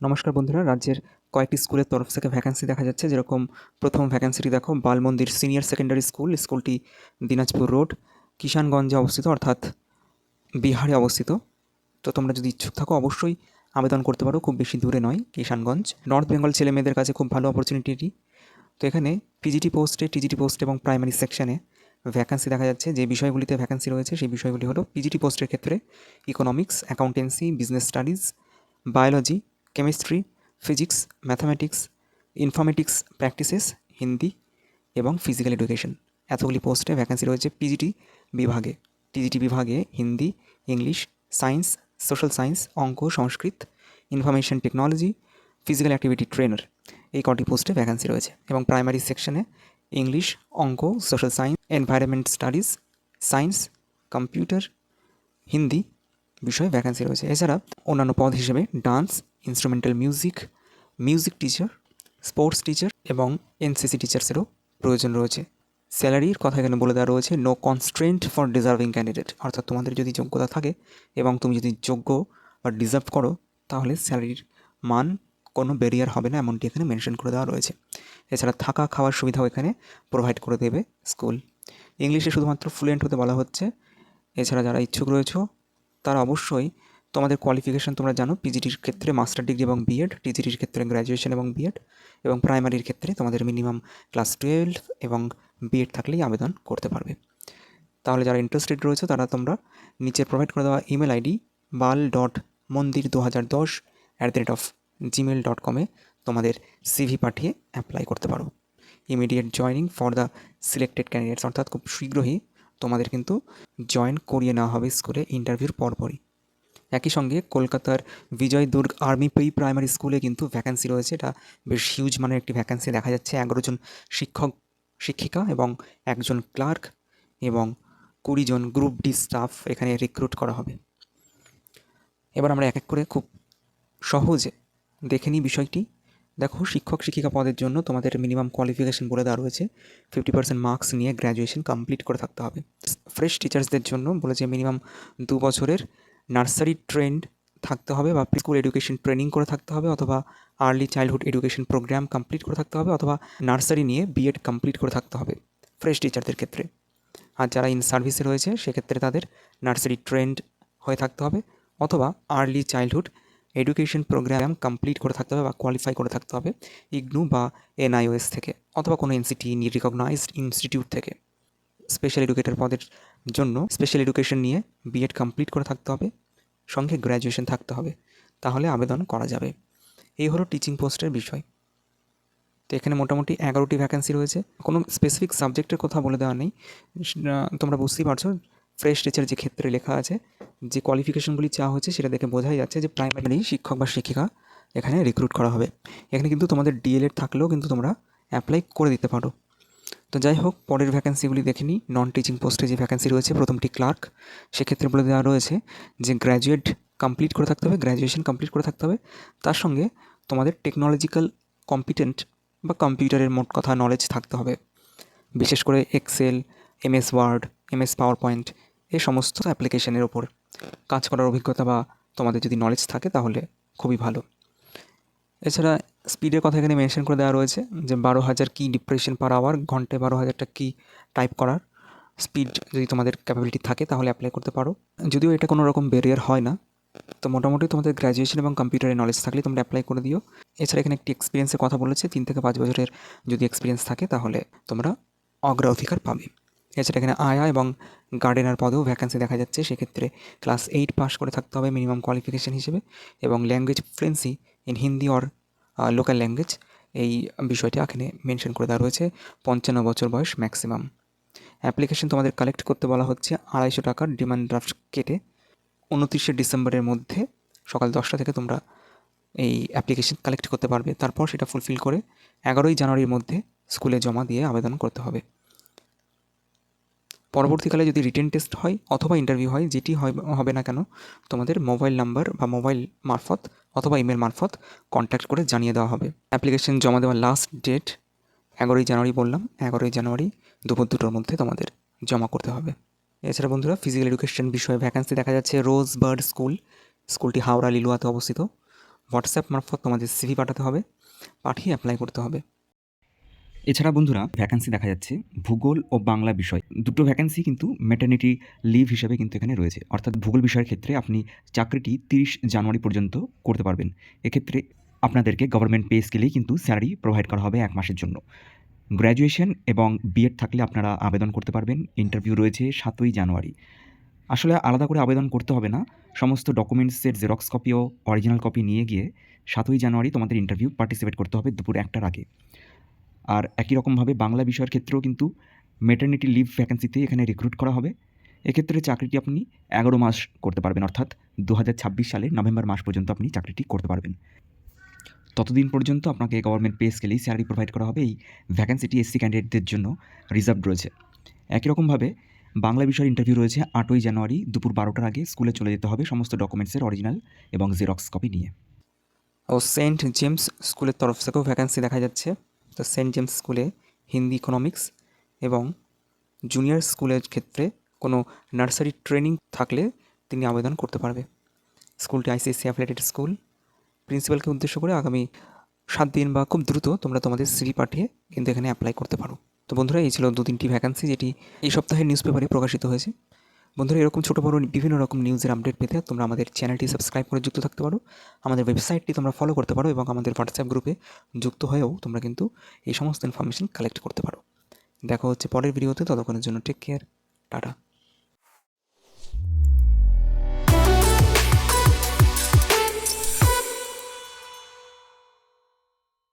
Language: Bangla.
নমস্কার বন্ধুরা, রাজ্যের কয়েকটি স্কুলের তরফ থেকে ভ্যাকেন্সি দেখা যাচ্ছে। যেরকম প্রথম ভ্যাকেন্সিটি দেখো, বাল মন্দির সিনিয়র সেকেন্ডারি স্কুল। স্কুলটি দিনাজপুর রোড, কিষানগঞ্জে অবস্থিত, অর্থাৎ বিহারে অবস্থিত। তো তোমরা যদি ইচ্ছুক থাকো অবশ্যই আবেদন করতে পারো, খুব বেশি দূরে নয় কিষানগঞ্জ। নর্থ বেঙ্গল ছেলে মেয়েদের কাছে খুব ভালো অপরচুনিটি এটি। তো এখানে পিজিটি পোস্টে, টিজিটি পোস্ট এবং প্রাইমারি সেকশনে ভ্যাকেন্সি দেখা যাচ্ছে। যে বিষয়গুলিতে ভ্যাকেন্সি রয়েছে সেই বিষয়গুলি হলো পিজিটি পোস্টের ক্ষেত্রে economics, accountancy, business studies, biology, chemistry, physics, mathematics, informatics practices, Hindi এবং ফিজিক্যাল এডুকেশন। এতগুলি পোস্টে ভ্যাকেন্সি রয়েছে পিজিটি বিভাগে। টিজিটি বিভাগে Hindi, English, science, social science, অঙ্ক, Sanskrit, information technology, physical activity trainer, এই কটি পোস্টে ভ্যাকেন্সি রয়েছে। এবং প্রাইমারি সেকশনে ইংলিশ, অঙ্ক, social science, environment studies, science, computer, Hindi বিষয়ে ভ্যাকেন্সি রয়েছে। এছাড়া অন্যান্য পদ হিসেবে dance, instrumental music, music teacher, sports teacher এবং এনসিসি টিচার্সেরও প্রয়োজন রয়েছে। স্যালারির কথা এখানে বলে দেওয়া রয়েছে, no constraint for deserving candidate, অর্থাৎ তোমাদের যদি যোগ্যতা থাকে এবং তুমি যদি যোগ্য বা ডিজার্ভ করো তাহলে স্যালারির মান কোনো ব্যারিয়ার হবে না, এমনটি এখানে মেনশন করে দেওয়া রয়েছে। এছাড়া থাকা খাওয়ার সুবিধাও এখানে প্রোভাইড করে দেবে স্কুল। ইংলিশে শুধুমাত্র ফ্লুয়েন্ট হতে বলা হচ্ছে। এছাড়া যারা ইচ্ছুক রয়েছে তারা অবশ্যই তোমাদের কোয়ালিফিকেশান তোমরা জানো, পিজিটির ক্ষেত্রে মাস্টার ডিগ্রি এবং বিএড, টিজিটির ক্ষেত্রে গ্র্যাজুয়েশন এবং বিএড, এবং প্রাইমারির ক্ষেত্রে তোমাদের মিনিমাম ক্লাস 12 এবং বিএড থাকলেই আবেদন করতে পারবে। তাহলে যারা ইন্টারেস্টেড রয়েছে তারা তোমরা নিচে প্রোভাইড করে দেওয়া ইমেল আইডি bal.mondir2010@gmail.com তোমাদের সিভি পাঠিয়ে অ্যাপ্লাই করতে পারো। Immediate joining for the selected candidates, অর্থাৎ খুব শীঘ্রই তোমাদের কিন্তু জয়েন করিয়ে নেওয়া হবে স্কুলে ইন্টারভিউর পরপরই। একই সঙ্গে কলকাতার বিজয় দুর্গ আর্মি প্রি প্রাইমারি স্কুলে কিন্তু ভ্যাকেন্সি রয়েছে। এটা বেশ হিউজ মানের একটি ভ্যাকেন্সি দেখা যাচ্ছে। 11 জন শিক্ষক শিক্ষিকা এবং 1 জন ক্লার্ক এবং 20 জন গ্রুপ ডি স্টাফ এখানে রিক্রুট করা হবে। এবার আমরা এক এক করে খুব সহজে দেখে নিই বিষয়টি। দেখো, শিক্ষক শিক্ষিকা পদের জন্য তোমাদের মিনিমাম কোয়ালিফিকেশান বলে দেওয়া রয়েছে, 50% মার্কস নিয়ে গ্র্যাজুয়েশন কমপ্লিট করে থাকতে হবে। ফ্রেশ টিচার্সদের জন্য বলেছে মিনিমাম 2 বছরের নার্সারি ট্রেন্ড থাকতে হবে বা প্রি স্কুল এডুকেশন ট্রেনিং করে থাকতে হবে, অথবা early childhood education programme complete করে থাকতে হবে, অথবা নার্সারি নিয়ে বিএড কমপ্লিট করে থাকতে হবে ফ্রেশ টিচারদের ক্ষেত্রে। আর যারা ইন সার্ভিসে রয়েছে সেক্ষেত্রে তাদের নার্সারি ট্রেন্ড হয়ে থাকতে হবে, অথবা early childhood education programme complete করে থাকতে হবে বা কোয়ালিফাই করে থাকতে হবে ইগনু বা এনআইওএস থেকে, অথবা কোনো এনসিটি রিকগনাইজড ইনস্টিটিউট থেকে। স্পেশাল এডুকেটর পদের জন্য স্পেশাল এডুকেশন নিয়ে বিএড কমপ্লিট করে থাকতে হবে, সঙ্গে গ্র্যাজুয়েশন থাকতে হবে, তাহলে আবেদন করা যাবে। এই হলো টিচিং পোস্টের বিষয়। তো এখানে মোটামুটি 11টি ভ্যাকেন্সি রয়েছে। কোনো স্পেসিফিক সাবজেক্টের কথা বলে দেওয়া নেই। তোমরা বুঝতেই পারছো, ফ্রেশ টিচার যে ক্ষেত্রে লেখা আছে, যে কোয়ালিফিকেশনগুলি চাওয়া হচ্ছে সেটা দেখে বোঝাই যাচ্ছে যে প্রাইমারি শিক্ষক বা শিক্ষিকা এখানে রিক্রুট করা হবে। এখানে কিন্তু তোমাদের ডিএলএড থাকলেও কিন্তু তোমরা অ্যাপ্লাই করে দিতে পারো। তো যাই হোক, পরের ভ্যাকেন্সিগুলি দেখে নিই। নন টিচিং পোস্টে যে ভ্যাকেন্সি রয়েছে, প্রথমটি ক্লার্ক। সেক্ষেত্রে বলে দেওয়া রয়েছে যে গ্র্যাজুয়েট কমপ্লিট করে থাকতে হবে, গ্র্যাজুয়েশন কমপ্লিট করে থাকতে হবে, তার সঙ্গে তোমাদের টেকনোলজিক্যাল কম্পিটেন্ট বা কম্পিউটারের মোট কথা নলেজ থাকতে হবে। বিশেষ করে Excel, MS Word, MS PowerPoint, এই সমস্ত অ্যাপ্লিকেশনের ওপর কাজ করার অভিজ্ঞতা বা তোমাদের যদি নলেজ থাকে তাহলে খুবই ভালো। এছাড়া স্পিডের কথা এখানে মেনশন করে দেওয়া রয়েছে যে 12,000 কি ডিপ্রেশন পার আওয়ার, ঘন্টায় 12,000টা কি টাইপ করার স্পিড যদি তোমাদের ক্যাপাবিলিটি থাকে তাহলে অ্যাপ্লাই করতে পারো। যদিও এটা কোনো রকম ব্যারিয়ার হয় না, তো মোটামুটি তোমাদের গ্র্যাজুয়েশন এবং কম্পিউটারের নলেজ থাকলে তোমরা অ্যাপ্লাই করে দিও। এছাড়া এখানে একটি এক্সপিরিয়েন্সের কথা বলেছে, 3 থেকে 5 বছরের যদি এক্সপিরিয়েন্স থাকে তাহলে তোমরা অগ্রাধিকার পাবে। এছাড়া এখানে আয়া এবং গার্ডেনার পদেও ভ্যাকেন্সি দেখা যাচ্ছে। সেক্ষেত্রে ক্লাস 8 পাস করে থাকতে হবে মিনিমাম কোয়ালিফিকেশান হিসেবে, এবং language fluency in Hindi or local language, এই বিষয়টি এখানে মেনশন করে দেওয়া রয়েছে। 55 বছর বয়স ম্যাক্সিমাম। অ্যাপ্লিকেশন তোমাদের কালেক্ট করতে বলা হচ্ছে 250 টাকার ডিমান্ড ড্রাফট কেটে 29শে ডিসেম্বরের মধ্যে সকাল 10টা থেকে তোমরা এই অ্যাপ্লিকেশন কালেক্ট করতে পারবে। তারপর সেটা ফুলফিল করে 11ই জানুয়ারির মধ্যে স্কুলে জমা দিয়ে আবেদন করতে হবে। পরবর্তীকালে যদি রিটেন টেস্ট হয় অথবা ইন্টারভিউ হয়, যেটি হবে না কেন, তোমাদের মোবাইল নাম্বার বা মোবাইল মারফত অথবা ইমেল মারফত কন্ট্যাক্ট করে জানিয়ে দেওয়া হবে। অ্যাপ্লিকেশন জমা দেওয়ার লাস্ট ডেট 11ই জানুয়ারি বললাম, 11ই জানুয়ারি দুপুর 2টোর মধ্যে তোমাদের জমা করতে হবে। এছাড়া বন্ধুরা, ফিজিক্যাল এডুকেশন বিষয়ে ভ্যাকেন্সি দেখা যাচ্ছে রোজ বার্ড স্কুল। স্কুলটি হাওড়া লিলুয়াতে অবস্থিত। হোয়াটসঅ্যাপ মারফত তোমাদের সিভি পাঠাতে হবে, পাঠিয়ে অ্যাপ্লাই করতে হবে। এছাড়া বন্ধুরা ভ্যাকেন্সি দেখা যাচ্ছে ভূগোল ও বাংলা বিষয়, দুটো ভ্যাকেন্সি কিন্তু ম্যাটারনিটি লিভ হিসেবে কিন্তু এখানে রয়েছে। অর্থাৎ ভূগোল বিষয়ের ক্ষেত্রে আপনি চাকরিটি 30 জানুয়ারি পর্যন্ত করতে পারবেন। এক্ষেত্রে আপনাদেরকে গভর্নমেন্ট পে স্কেলেই কিন্তু স্যালারি প্রোভাইড করা হবে 1 মাসের জন্য। গ্র্যাজুয়েশন এবং বিএড থাকলে আপনারা আবেদন করতে পারবেন। ইন্টারভিউ রয়েছে 7ই জানুয়ারি। আসলে আলাদা করে আবেদন করতে হবে না, সমস্ত ডকুমেন্টসের জেরক্স কপি ও অরিজিনাল কপি নিয়ে গিয়ে 7ই জানুয়ারি তোমাদের ইন্টারভিউ পার্টিসিপেট করতে হবে দুপুর 1টার আগে। আর একই রকমভাবে বাংলা বিষয়ের ক্ষেত্রেও কিন্তু ম্যাটারনিটি লিভ ভ্যাকেন্সিতে এখানে রিক্রুট করা হবে। এক্ষেত্রে চাকরিটি আপনি 11 মাস করতে পারবেন, অর্থাৎ 2026 সালের নভেম্বর মাস পর্যন্ত আপনি চাকরিটি করতে পারবেন। ততদিন পর্যন্ত আপনাকে গভর্নমেন্ট পে স্কেলেই স্যালারি প্রোভাইড করা হবে। এই ভ্যাকেন্সিটি এসসি ক্যান্ডিডেটদের জন্য রিজার্ভড রয়েছে। একই রকমভাবে বাংলা বিষয়ের ইন্টারভিউ রয়েছে 8ই জানুয়ারি দুপুর 12টার আগে। স্কুলে চলে যেতে হবে সমস্ত ডকুমেন্টসের অরিজিনাল এবং জেরক্স কপি নিয়ে। ও সেন্ট জেমস স্কুলের তরফ থেকেও ভ্যাকেন্সি দেখা যাচ্ছে। তো সেন্ট জেমস স্কুলে হিন্দি ইকোনমিক্স এবং জুনিয়র স্কুলের ক্ষেত্রে কোনো নার্সারি ট্রেনিং থাকলে তিনি আবেদন করতে পারবে। স্কুলটি আইসিএসসি অ্যাফিলিয়েটেড স্কুল। প্রিন্সিপালকে উদ্দেশ্য করে আগামী 7 দিন বা খুব দ্রুত তোমরা তোমাদের সিভি পাঠিয়ে কিন্তু এখানে অ্যাপ্লাই করতে পারো। তো বন্ধুরা, এই ছিল 2-3টি ভ্যাকেন্সি যেটি এই সপ্তাহের নিউজ পেপারে প্রকাশিত হয়েছে। বন্ধুরা, এরকম ছোটো বড়ো বিভিন্ন রকম নিউজের আপডেট পেতে তোমরা আমাদের চ্যানেলটি সাবস্ক্রাইব করে যুক্ত থাকতে পারো, আমাদের ওয়েবসাইটটি তোমরা ফলো করতে পারো এবং আমাদের হোয়াটসঅ্যাপ গ্রুপে যুক্ত হয়েও তোমরা কিন্তু এই সমস্ত ইনফরমেশন কালেক্ট করতে পারো। দেখা হচ্ছে পরের ভিডিওতে, ততক্ষণের জন্য টেক কেয়ার, টাটা।